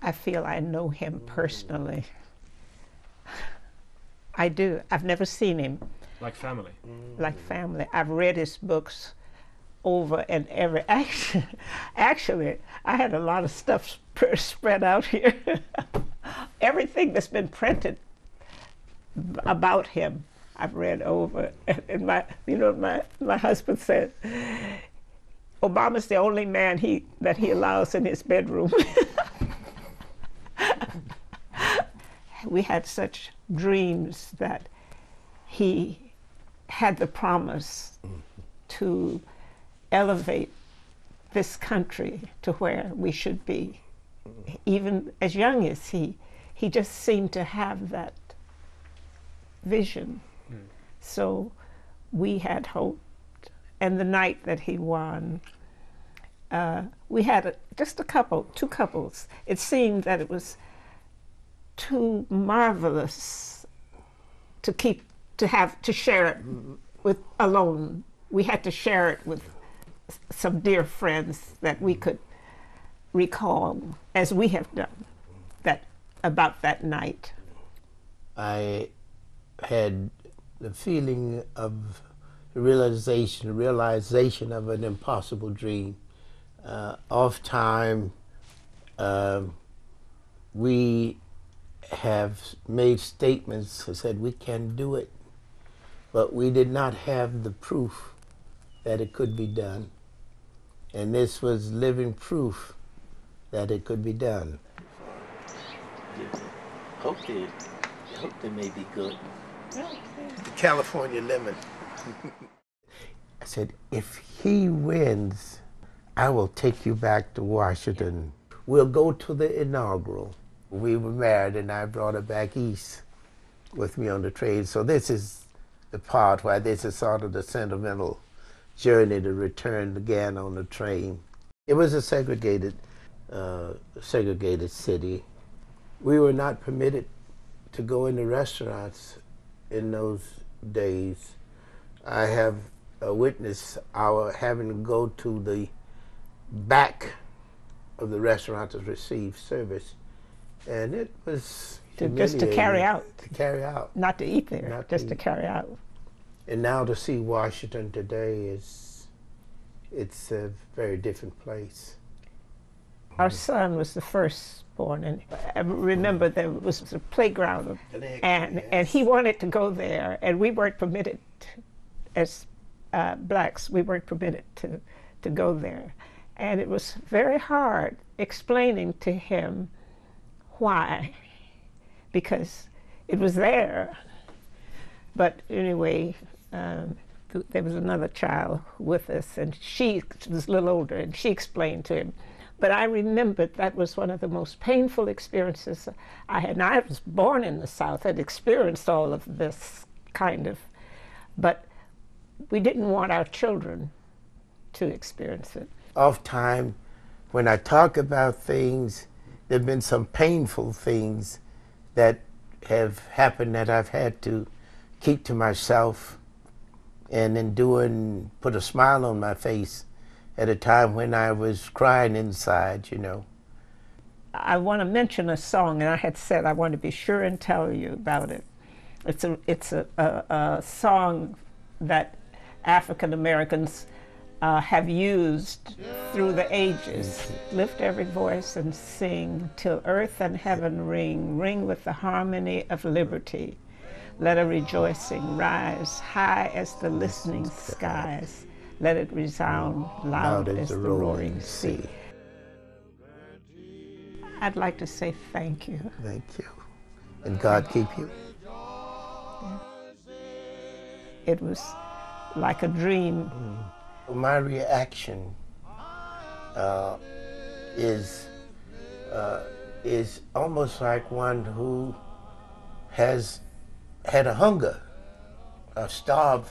I feel I know him personally. I do. I've never seen him. Like family? Like family. I've read his books over and ever. Actually, I had a lot of stuff spread out here. Everything that's been printed about him, I've read over. And my husband said, Obama's the only man that he allows in his bedroom. We had such dreams that he had the promise to elevate this country to where we should be. Even as young as he just seemed to have that vision. So we had hoped. And the night that he won, we had just two couples. It seemed that it was too marvelous to share it with alone. We had to share it with some dear friends that we could recall, as we have done, about that night. I had the feeling of realization of an impossible dream. Off time, we have made statements that said we can do it, but we did not have the proof that it could be done. And this was living proof that it could be done. Hope they may be good. The California lemon. I said, if he wins, I will take you back to Washington. We'll go to the inaugural. We were married and I brought her back east with me on the train. So this is the part where this is sort of the sentimental journey to return again on the train. It was a segregated city. We were not permitted to go into restaurants in those days. I have witnessed our having to go to the back of the restaurant to receive service. And it was just to carry out. To carry out. Not to eat there, just to carry out. And now to see Washington today it's a very different place. Our son was the firstborn, and I remember there was a playground, and he wanted to go there, and we weren't permitted, as blacks, we weren't permitted to go there. And it was very hard explaining to him why, because it was there. But anyway, there was another child with us, and she was a little older, and she explained to him. But I remembered that was one of the most painful experiences I had. Now, I was born in the South, had experienced all of this kind of, but we didn't want our children to experience it. Off time, when I talk about things, there have been some painful things that have happened that I've had to keep to myself, and in put a smile on my face at a time when I was crying inside, you know. I want to mention a song, and I had said I want to be sure and tell you about it. It's a song that African Americans have used through the ages. Lift every voice and sing till earth and heaven ring, ring with the harmony of liberty. Let a rejoicing rise high as the listening skies. Let it resound loud as the roaring sea. I'd like to say thank you. Thank you. And God keep you. Yeah. It was like a dream. My reaction is almost like one who has had a hunger, starved,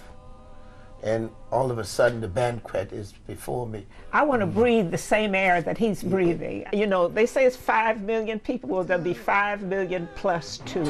and all of a sudden the banquet is before me. I want to breathe the same air that he's breathing. You know, they say it's 5 million people. Well, there'll be 5 million plus 2.